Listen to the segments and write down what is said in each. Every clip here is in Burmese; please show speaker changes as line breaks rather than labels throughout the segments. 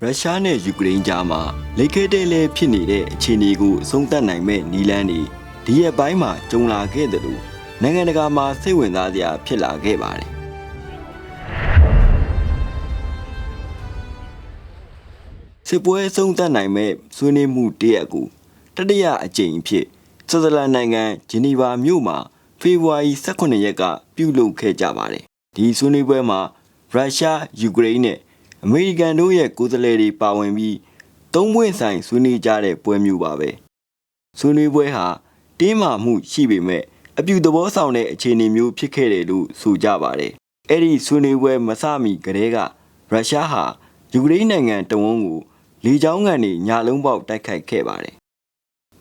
ရုရှားနဲ့ယူကရိန်းကြားမှာလက်ခဲတဲလဲဖြစ်နေတဲ့အခြေအနေကိုအဆုံးသတ်နိုင်မဲ့နီလန်းတွေဒီရက်ပိုင်းမှာကြုံလာခဲ့တယ်လို့နိုင်ငံတကာမှာစိတ်ဝင်စားစရာဖြစ်လာခဲ့ပါတယ်စစ်ပွဲအဆုံးသတ်နိုင်မဲ့ဆွေးနွေးမှုတရက်ကိုတတိယအကြိမ်ဖြစ်ဆွစ်ဇာလန်နိုင်ငံဂျနီဗာမြို့မှာဖေဖော်ဝါရီ18ရက်ကပြုလုပ်ခဲ့ကြပါတယ်ဒီဆွေးနွေးပွဲမှာရုရှားယူကရိန်းနဲ့အမေရိကန်တို့ရဲ့ကိုယ်စားလှယ်တွေပါဝင်ပြီးသုံးပွင့်ဆိုင်ဆွေးနွေးကြတဲ့ပွဲမျိုးပါပဲဆွေးနွေးပွဲဟာတင်းမာမှုရှိပေမဲ့အပြုသဘောဆောင်တဲ့အခြေအနေမျိုးဖြစ်ခဲ့တယ်လို့ဆိုကြပါတယ်အဲ့ဒီဆွေးနွေးပွဲမစမီကတည်းကရုရှားဟာယူကရိန်းနိုင်ငံတဝန်းကိုလေကြောင်းကန်တွေညလုံးပေါက်တိုက်ခိုက်ခဲ့ပါတယ်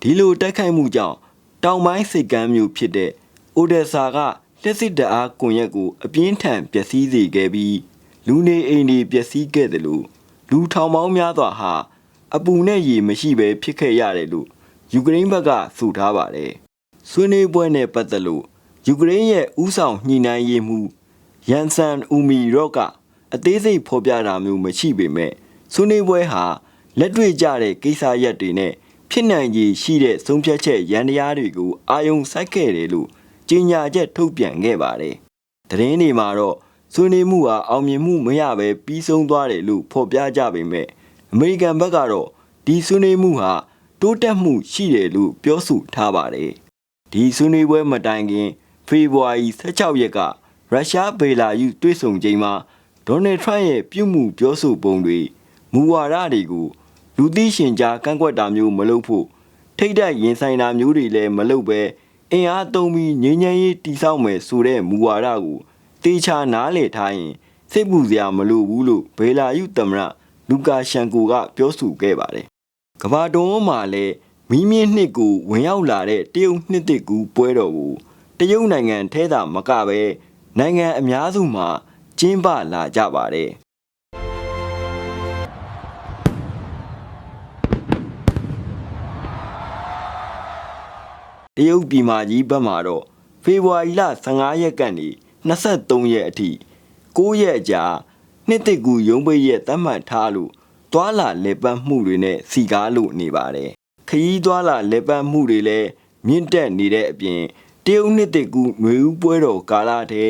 ဒီလိုတိုက်ခိုက်မှုကြောင့်တောင်ပိုင်းစိတ်ကမ်းမျိုးဖြစ်တဲ့အိုဒက်ဆာကလက်စစ်တအားကွန်ရက်ကိုအပြင်းထန်ပျက်စီးစေခဲ့ပြီးလူနေအိမ်တွေပျက်စီးခဲ့တယ်လို့လူထောင်ပေါင်းများစွာဟာအပူနဲ့ရေမရှိဘဲဖြစ်ခဲ့ရတယ်လို့ယူကရိန်းဘက်ကဆိုထားပါတယ်ဆွေးနွေးပွဲနဲ့ပတ်သက်လို့ယူကရိန်းရဲ့ဥဆောင်ညှိနှိုင်းရေးမှူးယန်ဆန်ဦးမီရော့ကအသေးစိတ်ဖော်ပြတာမျိုးမရှိပေမဲ့ဆွေးနွေးပွဲဟာလက်တွေ့ကျတဲ့ကိစ္စရပ်တွေနဲ့ဖြစ်နိုင်ခြေရှိတဲ့ဆုံးဖြတ်ချက်ရန်တရားတွေကိုအာရုံစိုက်ခဲ့တယ်လို့ကြေညာချက်ထုတ်ပြန်ခဲ့ပါတယ်သတင်းတွေမှာတော့ဆွေးနွေးမှုဟာအောင်မြင်မှုမရဘဲပြီးဆုံးသွားတယ်လို့ဖော်ပြကြပေမဲ့အမေရိကန်ဘက်ကတော့ဒီဆွေးနွေးမှုဟာတိုးတက်မှုရှိတယ်လို့ပြောဆိုထားပါတယ်ဒီဆွေးနွေးပွဲမတိုင်ခင်ဖေဖော်ဝါရီ16ရက်ကရုရှားဘေလာရုတွေ့ဆုံချိန်မှာဒေါ်နယ်ထရန့်ရဲ့ပြုမှုပြောဆိုပုံတွေမူဝါဒတွေကိုလူသိရှင်ကြားကန့်ကွက်တာမျိုးမလုပ်ဖို့ထိတ်တိုက်ရင်ဆိုင်တာမျိုးတွေလည်းမလုပ်ပဲအင်အားသုံးပြီးငြိမ်းချမ်းရေးတည်ဆောက်မယ်ဆိုတဲ့မူဝါဒကိုတေချာနားလည်ထားရင်စိတ်ပူစရာမလိုဘူးလို့ဘေလာရုသမ္မတလူကာရှန်ကိုကပြောဆိုခဲ့ပါတယ်။ကမ္ဘာတွန်းမှာလည်းမီးမြင့်နှစ်ကိုဝင်ရောက်လာတဲ့တရုတ်နှစ်သစ်ကူပွဲတော်ကိုတရုတ်နိုင်ငံထဲသာမကပဲနိုင်ငံအများစုမှာကျင်းပလာကြပါတယ်။တရုတ်ပြည်မကြီးဘက်မှာတော့ဖေဖော်ဝါရီလ15ရက်ကနေ23ရက်အထိ9ရက်ကြာနှစ်သစ်ကူရုံးပိတ်ရက်သတ်မှတ်ထားလို့တွာလာလေပတ်မှုတွေနဲ့စီကားလို့နေပါတယ်ခရီးတွာလာလေပတ်မှုတွေလည်းမြင့်တက်နေတဲ့အပြင်တရုတ်နှစ်သစ်ကူຫນွေဦးပွဲတော်ကာလထဲ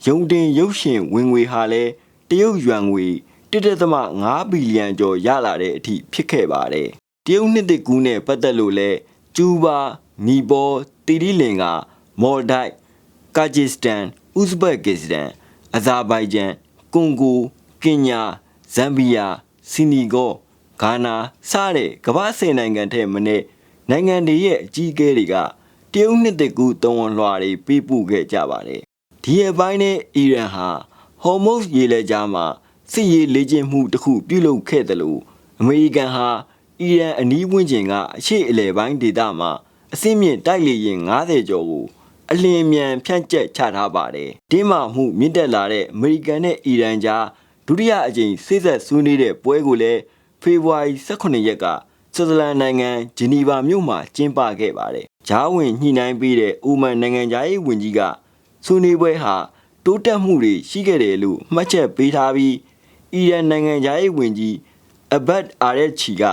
ရုံတင်ရုပ်ရှင်ဝင်ငွေဟာလည်းတရုတ်ယွမ်ငွေ 1.5 ဘီလီယံကျော်ရလာတဲ့အထိဖြစ်ခဲ့ပါတယ်တရုတ်နှစ်သစ်ကူနဲ့ပတ်သက်လို့လဲကျူးဘာနီပေါ်တီရီလင်ကမော်ဒိုက်ကာဂျစ္စတန်ဥဇဘက်ကစ္စတန်အဇာဘိုင်ဂျန်ကွန်ဂိုကင်ညာဇမ်ဘီယာစီနီဂေါဂါနာစတဲ့ကမ္ဘာ10နိုင်ငံထဲမနဲ့နိုင်ငံတွေရဲ့အကြီးအကဲတွေကတရုတ်နှစ်သစ်ကူသုံးဝန်လွှာတွေပေးပို့ခဲ့ကြပါတယ်ဒီအပိုင်းနဲ့အီရန်ဟာဟော်မုတ်ရေလက်ကြားမှာစစ်ရေးလေ့ကျင့်မှုတစ်ခုပြုလုပ်ခဲ့တယ်လို့အမေရိကန်ဟာအီရန်အနီးဝန်းကျင်ကအရှေ့အလယ်ပိုင်းဒေသမှာအဆင့်မြင့်တိုက်လေယာဉ်90ကျော်ကိုအလင်းမြန်ဖြန့်ကျက်ချထားပါတယ်တင်းမာမှုမြင့်တက်လာတဲ့အမေရိကန်နဲ့အီရန်ကြားဒုတိယအကြိမ်စစ်ဆက်ဆွေးနွေးတဲ့ပွဲကိုလည်းဖေဖော်ဝါရီ18ရက်ကဆွစ်ဇာလန်နိုင်ငံဂျနီဗာမြို့မှာကျင်းပခဲ့ပါတယ်ဂျားဝင်ညှိနှိုင်းပေးတဲ့အိုမန်နိုင်ငံသားရေးဝန်ကြီးကဆွေးနွေးပွဲဟာတိုးတက်မှုတွေရှိခဲ့တယ်လို့မှတ်ချက်ပေးထားပြီးအီရန်နိုင်ငံသားရေးဝန်ကြီးအဘတ်အာရက်ချီက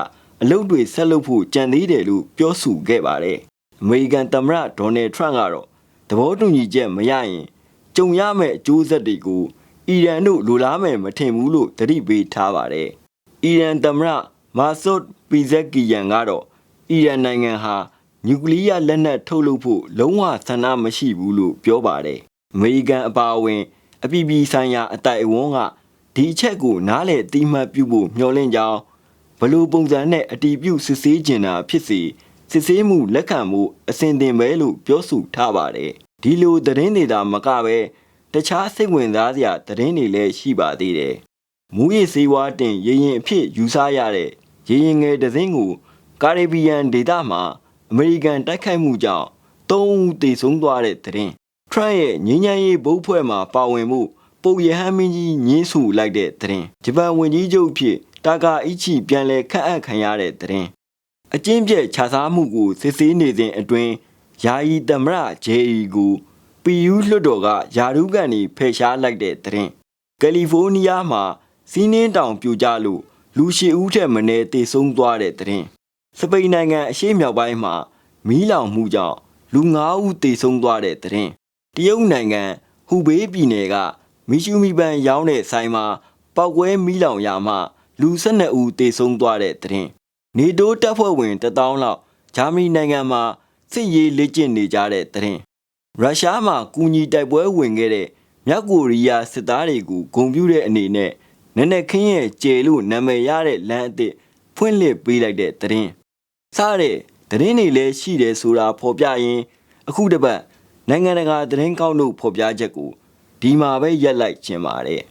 အလုပ်တွေဆက်လုပ်ဖို့ကြံသေးတယ်လို့ပြောဆိုခဲ့ပါတယ်အမေရိကန်သမ္မတဒေါ်နယ်ထရန့်ကတော့သဘောတူညီချက်မရရင်ကြုံရမယ့်အကျိုးဆက်တွေကိုအီရန်တို့လိုလားမယ်မထင်ဘူးလို့သတိပေးထားပါတယ်။အီရန်သမ္မတမာဆုတ်ပီဇက်ကီယန်ကတော့အီရန်နိုင်ငံဟာနျူကလ িয়ার လက်နက်ထုတ်လုပ်ဖို့လုံးဝဆန္ဒမရှိဘူးလို့ပြောပါတယ်။အမေရိကန်အပါအဝင်အပြည်ပြည်ဆိုင်ရာအတိုက်အဝန်းကဒီအချက်ကိုနားလည်အသိမှတ်ပြုဖို့မျှော်လင့်ကြောင်းဘလို့ပုံစံနဲ့အတီးပြုစစ်ဆေးကျင်တာဖြစ်စီစစ်ဆေးမှုလက်ခံမှုအစဉ်သင်ပဲလို့ပြောဆိုထားပါတယ်ဒီလိုသတင်းတွေသာမကပဲတခြားစိတ်ဝင်စားစရာသတင်းတွေလည်းရှိပါသေးတယ်မူရည်စေဝါတင်ရေရင်အဖြစ်ယူဆရတဲ့ရေရင်ငယ်တစ်စင်းကိုကာရစ်ဘီယံဒေသမှာအမေရိကန်တိုက်ခိုက်မှုကြောင့်3ဦးသေဆုံးသွားတဲ့သတင်းထရန့်ရဲ့ငြိမ်းချမ်းရေးဘုတ်ဖွဲ့မှာပါဝင်မှုပုပ်ရဟန်းမင်းကြီးညင်းဆူလိုက်တဲ့သတင်းဂျပန်ဝန်ကြီးချုပ်ဖြစ်တာကာအီချီပြန်လည်ခန့်အပ်ခံရတဲ့သတင်းအကျဉ်းပြက်ခြားစားမှုကိုစစ်ဆေးနေစဉ်အတွင်းယာယီသမ္မတဂျေရီကိုပီယူလွှတ်တော်ကယာရုကန်နေဖယ်ရှားလိုက်တဲ့သတင်းကယ်လီဖိုးနီးယားမှာစီးနှင်းတောင်ပြိုကျလို့ လူရှိဦးထက်မနည်းတေဆုံးသွားတဲ့သတင်းစပိန်နိုင်ငံအရှေ့မြောက်ပိုင်းမှာမီးလောင်မှုကြောင့်လူ9ဦးတေဆုံးသွားတဲ့သတင်းတရုတ်နိုင်ငံဟူဘေးပြည်နယ်ကမီရှူမီပန်ရောင်းတဲ့ဆိုင်မှာပောက်ကွဲမီးလောင်ရာမှလူ12ဦးတေဆုံးသွားတဲ့သတင်းနေတိုးတပ်ဖွဲ့ဝင်1000လောက်ဂျာမနီနိုင်ငံမှာစစ်ရေးလေ့ကျင့်နေကြတဲ့သတင်းရုရှားမှာကူညီတိုက်ပွဲဝင်ခဲ့တဲ့မြောက်ကိုရီးယားစစ်သားတွေကိုဂုဏ်ပြုတဲ့အနေနဲ့နက်နက်ခင်းရဲ့ကျယ်လို့နာမည်ရတဲ့လမ်းအသစ်ဖွင့်လှစ်ပေးလိုက်တဲ့သတင်းစတဲ့သတင်းတွေလည်းရှိတယ်ဆိုတာဖော်ပြရင်းအခုတစ်ပတ်နိုင်ငံတကာသတင်းကောက်လို့ဖော်ပြချက်ကိုဒီမှာပဲရက်လိုက်ခြင်းပါတယ်